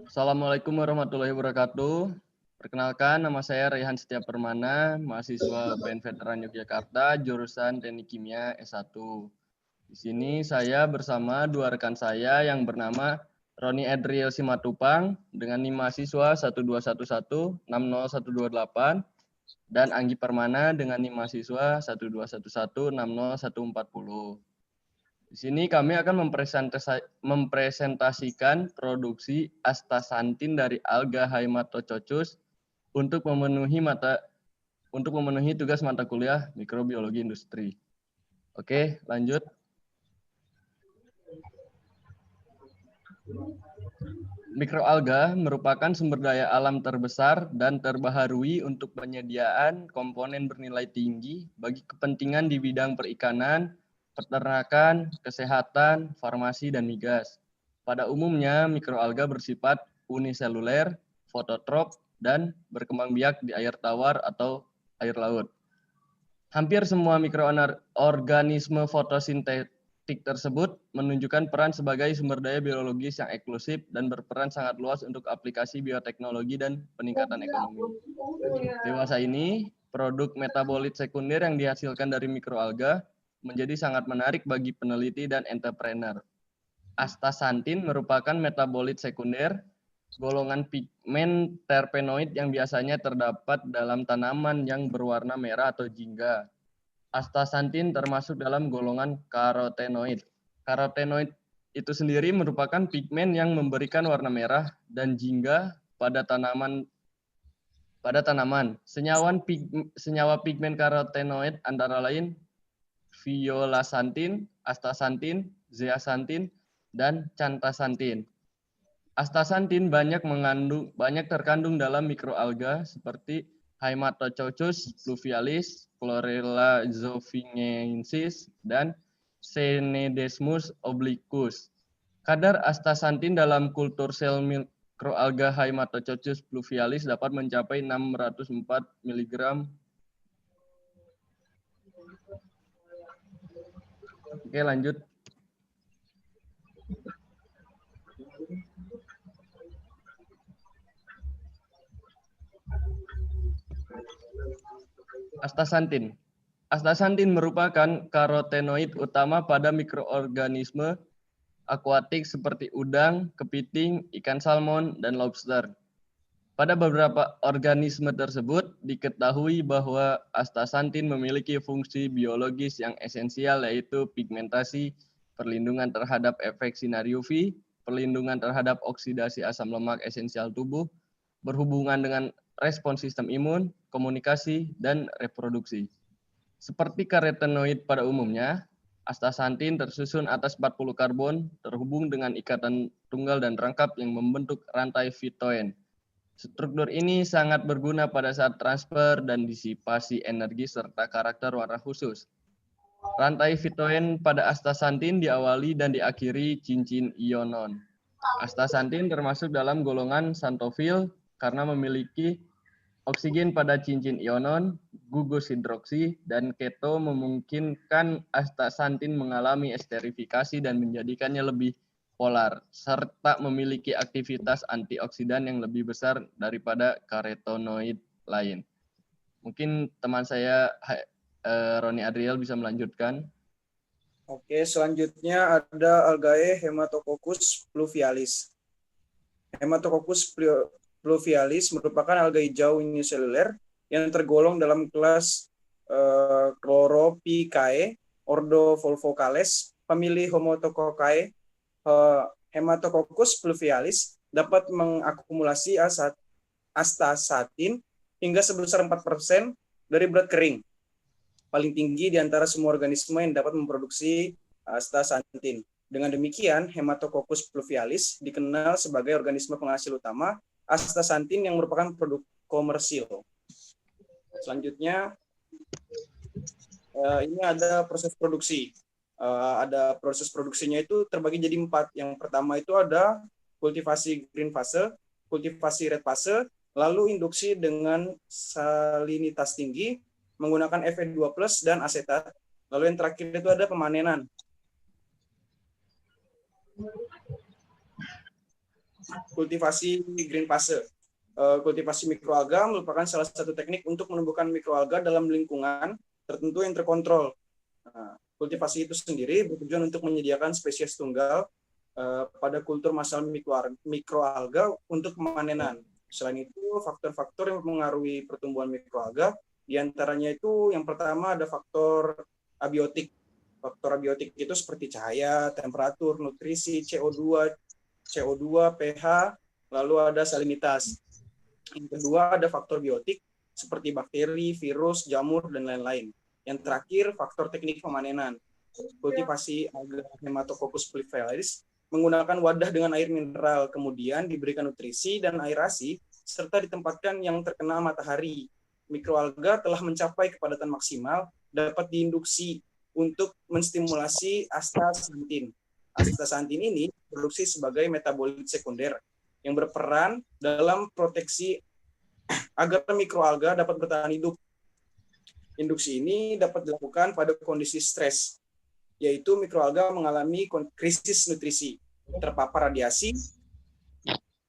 Assalamualaikum warahmatullahi wabarakatuh. Perkenalkan, nama saya Raihan Setia Permana, mahasiswa UPN Veteran Yogyakarta, jurusan Teknik Kimia S1. Di sini saya bersama dua rekan saya yang bernama Roni Adriel Simatupang dengan NIM mahasiswa 1211 60128 dan Anggi Permana dengan NIM mahasiswa 1211 60140. Di sini kami akan mempresentasikan produksi astaxanthin dari alga Haematococcus untuk memenuhi tugas mata kuliah mikrobiologi industri. Oke, lanjut. Mikroalga merupakan sumber daya alam terbesar dan terbaharui untuk penyediaan komponen bernilai tinggi bagi kepentingan di bidang perikanan, peternakan, kesehatan, farmasi, dan migas. Pada umumnya, mikroalga bersifat uniseluler, fototrop, dan berkembang biak di air tawar atau air laut. Hampir semua mikroorganisme fotosintetik tersebut menunjukkan peran sebagai sumber daya biologis yang eksklusif dan berperan sangat luas untuk aplikasi bioteknologi dan peningkatan ekonomi. Dewasa ini, produk metabolit sekunder yang dihasilkan dari mikroalga menjadi sangat menarik bagi peneliti dan entrepreneur. Astaxanthin merupakan metabolit sekunder, golongan pigmen terpenoid yang biasanya terdapat dalam tanaman yang berwarna merah atau jingga. Astaxanthin termasuk dalam golongan karotenoid. Karotenoid itu sendiri merupakan pigmen yang memberikan warna merah dan jingga pada tanaman. Senyawa pigmen karotenoid antara lain violaxanthin, astaxanthin, zeaxanthin, dan xanthasanthin. Astaxanthin banyak terkandung dalam mikroalga seperti Haematococcus pluvialis, Chlorella zofinensis, dan Cnidesmus obliquus. Kadar astaxanthin dalam kultur sel mikroalga Haematococcus pluvialis dapat mencapai 604 mg. Oke, lanjut. Astaxanthin. Astaxanthin merupakan karotenoid utama pada mikroorganisme akuatik seperti udang, kepiting, ikan salmon, dan lobster. Pada beberapa organisme tersebut diketahui bahwa astaxanthin memiliki fungsi biologis yang esensial, yaitu pigmentasi, perlindungan terhadap efek sinar UV, perlindungan terhadap oksidasi asam lemak esensial tubuh, berhubungan dengan respons sistem imun, komunikasi, dan reproduksi. Seperti karotenoid pada umumnya, astaxanthin tersusun atas 40 karbon terhubung dengan ikatan tunggal dan rangkap yang membentuk rantai fitoen. Struktur ini sangat berguna pada saat transfer dan disipasi energi serta karakter warna khusus. Rantai fitoen pada astaxanthin diawali dan diakhiri cincin ionon. Astaxanthin termasuk dalam golongan xanthofil karena memiliki oksigen pada cincin ionon, gugus hidroksi, dan keto memungkinkan astaxanthin mengalami esterifikasi dan menjadikannya lebih polar, serta memiliki aktivitas antioksidan yang lebih besar daripada karotenoid lain. Mungkin teman saya Roni Adriel bisa melanjutkan. Oke, selanjutnya ada algae Haematococcus pluvialis. Haematococcus pluvialis merupakan alga hijau uniseluler yang tergolong dalam kelas Chlorophycae, ordo Volvocales, famili Homotococcae. Haematococcus pluvialis dapat mengakumulasi astaxanthin hingga sebesar 4% dari berat kering, paling tinggi di antara semua organisme yang dapat memproduksi astaxanthin. Dengan demikian, Haematococcus pluvialis dikenal sebagai organisme penghasil utama astaxanthin yang merupakan produk komersil. Selanjutnya, ini ada proses produksi. Ada proses produksinya itu terbagi jadi 4. Yang pertama itu ada kultivasi green fase, kultivasi red fase, lalu induksi dengan salinitas tinggi menggunakan Fe2+ dan asetat. Lalu yang terakhir itu ada pemanenan. kultivasi green pase. Kultivasi mikroalga merupakan salah satu teknik untuk menumbuhkan mikroalga dalam lingkungan tertentu yang terkontrol. Nah, kultivasi itu sendiri bertujuan untuk menyediakan spesies tunggal pada kultur masal mikroalga untuk pemanenan. Selain itu, faktor-faktor yang mempengaruhi pertumbuhan mikroalga, diantaranya itu yang pertama ada faktor abiotik. Faktor abiotik itu seperti cahaya, temperatur, nutrisi, CO2, pH, lalu ada salinitas. Yang kedua ada faktor biotik seperti bakteri, virus, jamur, dan lain-lain. Yang terakhir faktor teknik pemanenan. Kultivasi alga Haematococcus prolifilaris menggunakan wadah dengan air mineral, kemudian diberikan nutrisi dan aerasi, serta ditempatkan yang terkena matahari. Mikroalga telah mencapai kepadatan maksimal, dapat diinduksi untuk menstimulasi astaxanthin. Astaxanthin ini produksi sebagai metabolit sekunder yang berperan dalam proteksi agar mikroalga dapat bertahan hidup. Induksi ini dapat dilakukan pada kondisi stres, yaitu mikroalga mengalami krisis nutrisi, terpapar radiasi,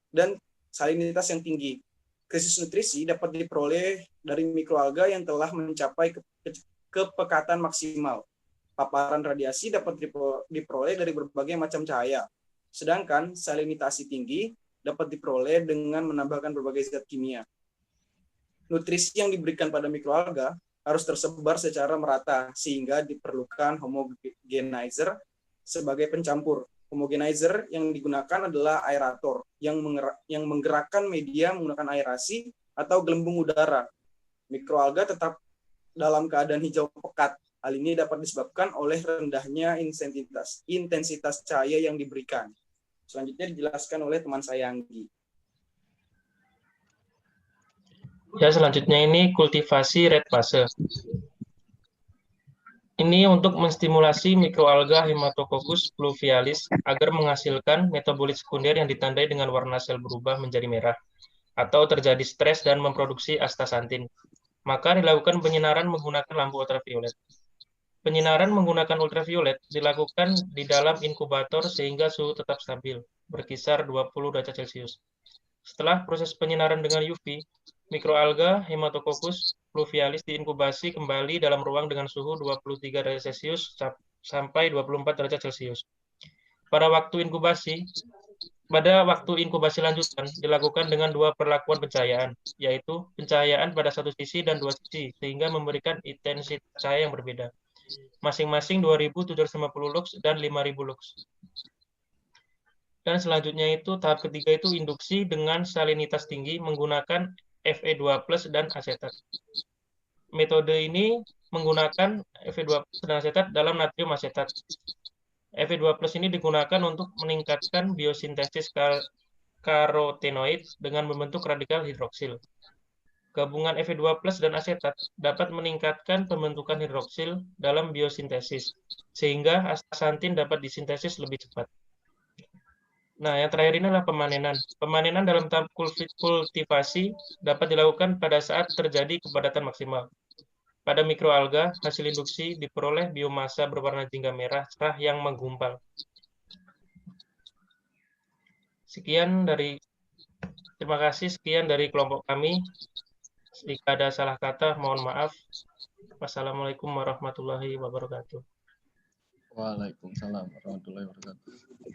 dan salinitas yang tinggi. Krisis nutrisi dapat diperoleh dari mikroalga yang telah mencapai kepekatan maksimal. Paparan radiasi dapat diperoleh dari berbagai macam cahaya. Sedangkan salinitasi tinggi dapat diperoleh dengan menambahkan berbagai zat kimia. Nutrisi yang diberikan pada mikroalga harus tersebar secara merata sehingga diperlukan homogenizer sebagai pencampur. Homogenizer yang digunakan adalah aerator yang menggerakkan media menggunakan aerasi atau gelembung udara. Mikroalga tetap dalam keadaan hijau pekat. Hal ini dapat disebabkan oleh rendahnya intensitas cahaya yang diberikan. Selanjutnya dijelaskan oleh teman saya Anggi. Ya, selanjutnya ini kultivasi red fase. Ini untuk menstimulasi mikroalga Haematococcus pluvialis agar menghasilkan metabolit sekunder yang ditandai dengan warna sel berubah menjadi merah atau terjadi stres dan memproduksi astaxanthin. Maka dilakukan penyinaran menggunakan lampu ultraviolet. Penyinaran menggunakan ultraviolet dilakukan di dalam inkubator sehingga suhu tetap stabil, berkisar 20 derajat Celcius. Setelah proses penyinaran dengan UV, mikroalga Haematococcus pluvialis diinkubasi kembali dalam ruang dengan suhu 23 derajat Celcius sampai 24 derajat Celcius. Pada waktu inkubasi lanjutan dilakukan dengan dua perlakuan pencahayaan, yaitu pencahayaan pada satu sisi dan dua sisi, sehingga memberikan intensitas cahaya yang berbeda, masing-masing 2.750 lux dan 5.000 lux. Dan selanjutnya itu tahap ketiga itu induksi dengan salinitas tinggi menggunakan Fe2+ dan asetat. Metode ini menggunakan Fe2+ dan asetat dalam natrium asetat. Fe2+ ini digunakan untuk meningkatkan biosintesis karotenoid dengan membentuk radikal hidroksil. Gabungan Fe2+ dan asetat dapat meningkatkan pembentukan hidroksil dalam biosintesis, sehingga astaxanthin dapat disintesis lebih cepat. Nah, yang terakhir ini adalah pemanenan. Pemanenan dalam tahap kultivasi dapat dilakukan pada saat terjadi kepadatan maksimal. Pada mikroalga, hasil induksi diperoleh biomasa berwarna jingga merah cerah yang menggumpal. Terima kasih, sekian dari kelompok kami. Jika ada salah kata, mohon maaf. Wassalamualaikum warahmatullahi wabarakatuh. Waalaikumsalam warahmatullahi wabarakatuh.